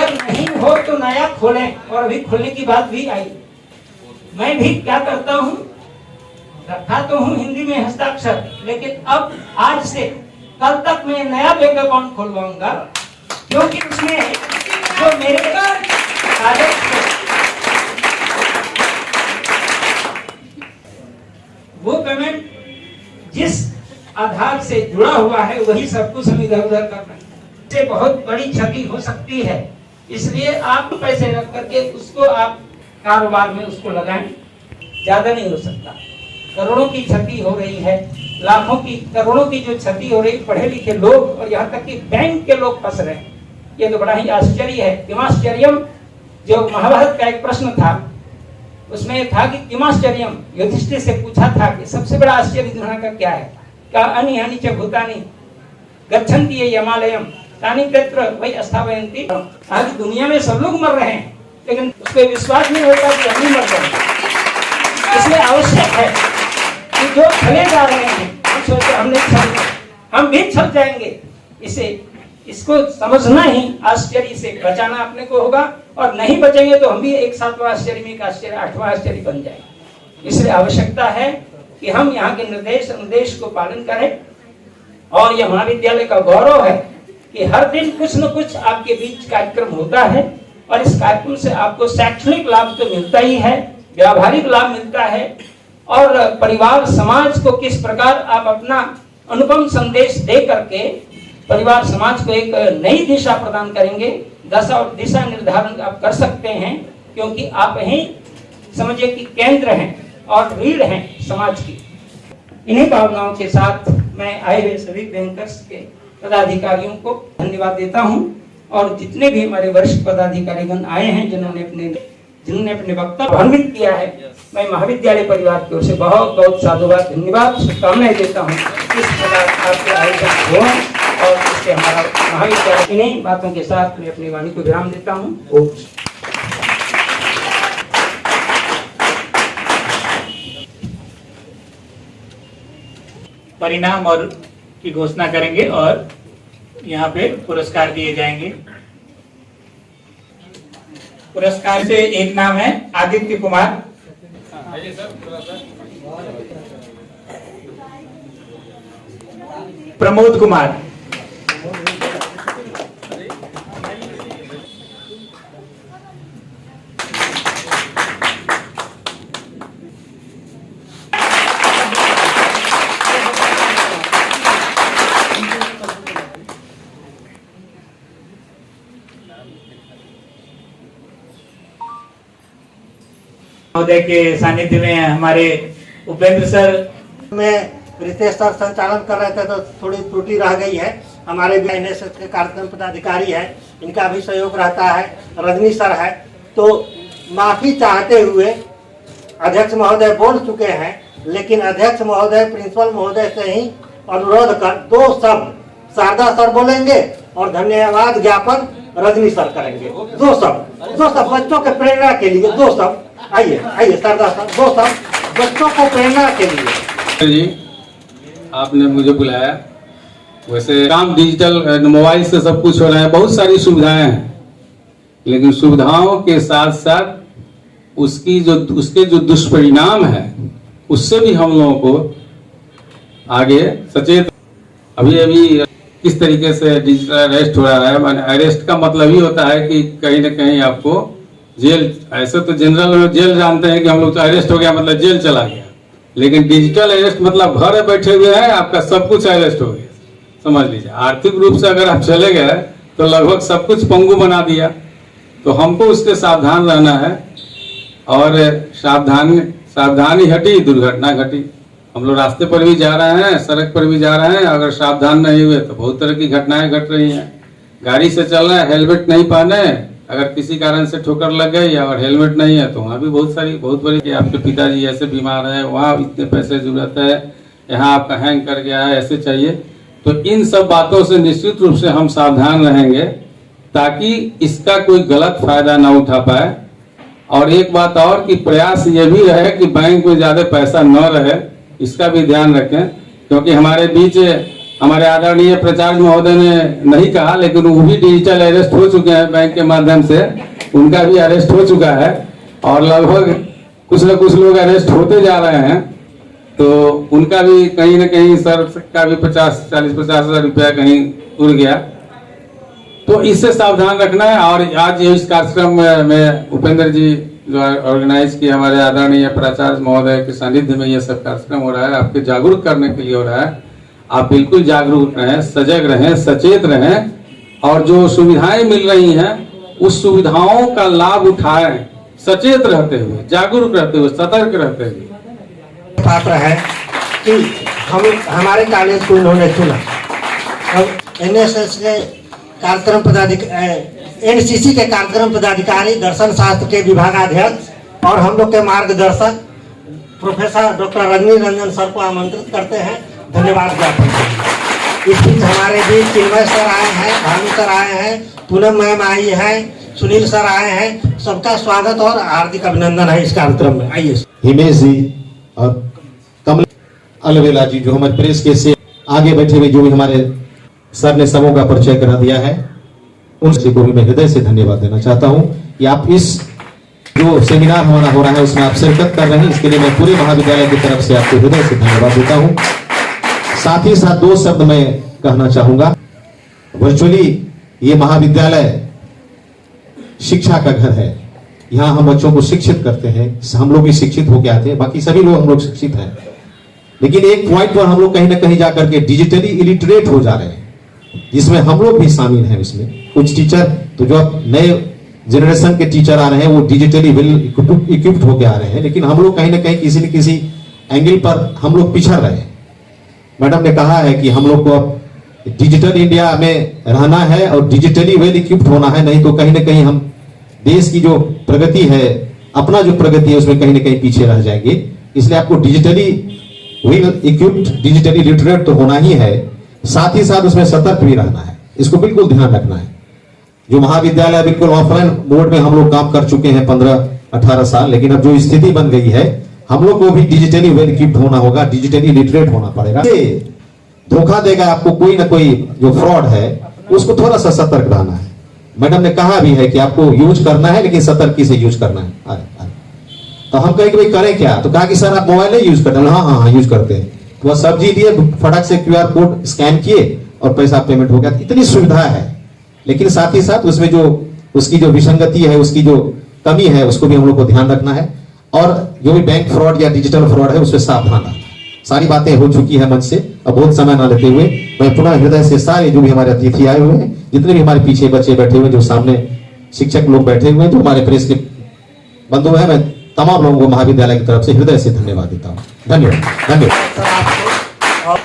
अगर नहीं हो तो नया खोलें, और अभी खोलने की बात भी आई। मैं भी क्या करता हूँ, रखा तो हूँ हिंदी में हस्ताक्षर, लेकिन अब आज से कल तक मैं नया बैंक अकाउंट खुलवाऊंगा, क्योंकि उसमें जो मेरे कागज वो पेमेंट जिस आधार से जुड़ा हुआ है वही सब कुछ हम इधर उधर कर रहे हैं। इससे बहुत बड़ी क्षति हो सकती है, इसलिए आप पैसे रख करके उसको आप कारोबार में उसको लगाएं, ज्यादा नहीं हो सकता। करोड़ों की क्षति हो रही है, लाखों की करोड़ों की जो क्षति हो रही, पढ़े लिखे लोग और यहाँ तक कि बैंक के लोग फंस रहे हैं। ये तो बड़ा ही आश्चर्य है। किमाश्चर्यम, जो महाभारत का एक प्रश्न था, उसमें था कि किमाश्चर्यम, युधिष्ठिर से पूछा था कि सबसे बड़ा आश्चर्य दुनिया का क्या है? का अनि हनि च भूतानि गच्छन्ति ये यमालयम तानि तत्र वही अस्थापयन्ति। आज दुनिया में सब लोग मर रहे हैं, लेकिन उस पर विश्वास नहीं होता कि हम नहीं मर रहे हैं। इसलिए आवश्यक है कि जो चले जा रहे हैं, हम सोचे हमने छल, हम भी छल जाएंगे। इसको समझना ही आश्चर्य से बचाना अपने को होगा, और नहीं बचेंगे तो हम भी एक 7वां आश्चर्य में एक आश्चर्य 8वां आश्चर्य बन जाएंगे। इसलिए आवश्यकता है कि हम यहाँ के निर्देश अनुदेश को पालन करें। और यह महाविद्यालय का गौरव है कि हर दिन कुछ न कुछ आपके बीच कार्यक्रम होता है, और इस कार्यक्रम से आपको शैक्षणिक लाभ तो मिलता ही है, व्यावहारिक लाभ मिलता है, और परिवार समाज को किस प्रकार आप अपना अनुपम संदेश दे करके परिवार समाज को एक नई दिशा प्रदान करेंगे। दशा और दिशा निर्धारण आप कर सकते हैं, क्योंकि आप ही समझिए कि केंद्र हैं और रीढ़ हैं समाज की। इन्हीं भावनाओं के साथ मैं आए हुए सभी बैंकर्स के पदाधिकारियों को धन्यवाद देता हूं, और जितने भी हमारे वरिष्ठ पदाधिकारीगण आए हैं जिन्होंने अपने वक्तव्य भ्रमित किया है, मैं महाविद्यालय परिवार की ओर से बहुत बहुत साधुवाद धन्यवाद शुभकामनाएं देता हूँ। इस प्रकार आपके आयोजन हो और इससे हमारा महाविद्यालय। इन्हीं बातों के साथ मैं अपनी वाणी को विराम देता हूँ। परिणाम और की घोषणा करेंगे और यहाँ पे पुरस्कार दिए जाएंगे। पुरस्कार से एक नाम है आदित्य कुमार, प्रमोद कुमार, महोदय के सानिध्य में हमारे उपेंद्र सर में रितेश सर संचालन कर रहे थे तो थोड़ी त्रुटि रह गई है। हमारे भी एनएसएस के कार्यक्रम पदाधिकारी है, इनका भी सहयोग रहता है, रजनी सर है। तो माफी चाहते हुए अध्यक्ष महोदय बोल चुके हैं, लेकिन अध्यक्ष महोदय प्रिंसिपल महोदय से ही अनुरोध कर 2 शब्द शारदा सर बोलेंगे और धन्यवाद ज्ञापन रजनी सर करेंगे। 2 शब्द बच्चों के प्रेरणा के लिए 2 शब्द। आइए शारदा सर 2 शब्द बच्चों को प्रेरणा के लिए। जी आपने मुझे बुलाया। वैसे काम डिजिटल मोबाइल से सब कुछ हो रहा है, बहुत सारी सुविधाएं हैं, लेकिन सुविधाओं के साथ साथ उसके जो दुष्परिणाम है उससे भी हम लोगों को आगे सचेत। अभी किस तरीके से डिजिटल अरेस्ट हो रहा है, माने अरेस्ट का मतलब ही होता है कि कहीं ना कहीं आपको जेल, ऐसे तो जनरल में जेल जानते हैं कि हम लोग तो अरेस्ट हो गया मतलब जेल चला गया, लेकिन डिजिटल अरेस्ट मतलब घर बैठे हुए हैं, आपका सब कुछ अरेस्ट हो गया। समझ लीजिए आर्थिक रूप से अगर आप चले गए तो लगभग सब कुछ पंगु बना दिया। तो हमको उससे सावधान रहना है, और सावधानी हटी दुर्घटना घटी। हम लोग रास्ते पर भी जा रहे हैं, सड़क पर भी जा रहे हैं, अगर सावधान नहीं हुए तो बहुत तरह की घटनाएं घट रही हैं। गाड़ी से चल रहे हैं, हेलमेट नहीं पहने, अगर किसी कारण से ठोकर लग गई और हेलमेट नहीं है तो वहाँ भी बहुत बड़ी कि आपके पिताजी ऐसे बीमार है, वहाँ इतने पैसे जरूरत है, यहाँ आपका हैंग कर गया है, ऐसे चाहिए। तो इन सब बातों से निश्चित रूप से हम सावधान रहेंगे ताकि इसका कोई गलत फायदा ना उठा पाए। और एक बात और कि प्रयास ये भी रहे कि बैंक में ज़्यादा पैसा न रहे, इसका भी ध्यान रखें, क्योंकि हमारे बीच हमारे आदरणीय प्राचार्य महोदय ने नहीं कहा, लेकिन वो भी डिजिटल अरेस्ट हो चुके हैं बैंक के माध्यम से, उनका भी अरेस्ट हो चुका है और लगभग कुछ न कुछ लोग अरेस्ट होते जा रहे हैं। तो उनका भी कहीं न कहीं सर का भी 40-50 हजार रुपया कहीं उड़ गया। तो इससे सावधान रखना है। और आज ये इस कार्यक्रम में उपेंद्र जी जो ऑर्गेनाइज किया, हमारे आदरणीय प्राचार्य महोदय के सानिध्य में ये सब कार्यक्रम हो रहा है, आपके जागरूक करने के लिए हो रहा है। आप बिल्कुल जागरूक रहें, सजग रहें, सचेत रहें और जो सुविधाएं मिल रही हैं उस सुविधाओं का लाभ उठाएं, सचेत रहते हुए, जागरूक रहते हुए, सतर्क रहते हुए। पात्र है कि हमारे कॉलेज को इन्होंने चुना। अब एनएसएस के कार्यक्रम पदाधिकारी, एनसीसी के कार्यक्रम पदाधिकारी, दर्शन शास्त्र के विभागाध्यक्ष और हम लोग के मार्गदर्शक professor doctor Rajni Ranjan sir को आमंत्रित करते हैं। धन्यवाद ज्ञापन करते हैं। इस बीच हमारे बीच चिन्मय सर आए हैं, भानु सर आए हैं, पूनम मैम आई है, सुनील सर आए हैं। सबका स्वागत और हार्दिक अभिनंदन है इस कार्यक्रम में। आइए। हिमेश जी और कमल अलवेला जी जो हमारे प्रेस के से आगे बैठे हुए जो भी हमारे सर ने सबों का परिचय करा दिया है, उन सभी को भी मैं हृदय से धन्यवाद देना चाहता हूं कि आप इस जो सेमिनार हमारा हो रहा है उसमें आप शिरकत कर रहे हैं। इसके लिए मैं पूरे महाविद्यालय की तरफ से आपको हृदय से धन्यवाद देता हूं। साथ ही साथ 2 शब्द मैं कहना चाहूंगा। वर्चुअली ये महाविद्यालय शिक्षा का घर है। यहाँ हम बच्चों को शिक्षित करते हैं। हम लोग भी शिक्षित होके आते हैं, बाकी सभी लोग हम लोग शिक्षित हैं, लेकिन एक पॉइंट पर हम लोग कहीं ना कहीं जाकर के डिजिटली इलिटरेट हो जा रहे हैं, जिसमें हम लोग भी शामिल हैं। उसमें कुछ टीचर तो जो अब नए जनरेशन के टीचर आ रहे हैं वो डिजिटली वेल इक्विप्ड होके आ रहे हैं, लेकिन हम लोग कहीं ना कहीं किसी न किसी एंगल पर हम लोग पिछड़ रहे हैं। मैडम ने कहा है कि हम लोग को अब डिजिटल इंडिया में रहना है और डिजिटली वेल इक्विप्ड होना है, नहीं तो कहीं ना कहीं हम देश की जो प्रगति है, अपना जो प्रगति है उसमें कहीं ना कहीं पीछे रह जाएंगे। इसलिए आपको digitally well equipped, digitally literate तो होना ही है, साथ ही साथ उसमें सतर्क भी रहना है। इसको बिल्कुल ध्यान रखना है। जो महाविद्यालय बिल्कुल ऑफलाइन मोड में हम लोग काम कर चुके हैं 15-18 साल, लेकिन अब जो स्थिति बन गई है हम लोग को भी डिजिटली वेल इक्विप्ड होना होगा, डिजिटली लिटरेट होना पड़ेगा। धोखा देगा आपको कोई ना कोई जो फ्रॉड है, उसको थोड़ा सा सतर्क रहना है। मैडम ने कहा भी है कि आपको यूज करना है लेकिन सतर्की से यूज करना है। तो हम कहें कि भाई करें क्या, तो कहा कि सर आप मोबाइल नहीं यूज करते हैं। हाँ यूज करते हैं। तो वह सब्जी दिए, फटाक से QR कोड स्कैन किए और पैसा पेमेंट हो गया। इतनी सुविधा है, लेकिन साथ ही साथ उसमें जो उसकी जो विसंगति है, उसकी जो कमी है, उसको भी हम लोग को ध्यान रखना है। और जो भी बैंक फ्रॉड या डिजिटल फ्रॉड है उससे सावधान रहना है। सारी बातें हो चुकी है मंच से, अब बहुत समय ना लेते हुए मैं पुनः हृदय से सारे जो भी हमारे अतिथि आए हुए हैं, जितने भी हमारे पीछे बच्चे बैठे हुए, जो सामने शिक्षक लोग बैठे हुए हैं, जो हमारे प्रेस के बंधु हैं, मैं तमाम लोगों को महाविद्यालय की तरफ से हृदय से धन्यवाद देता हूँ। धन्यवाद। सर आपको और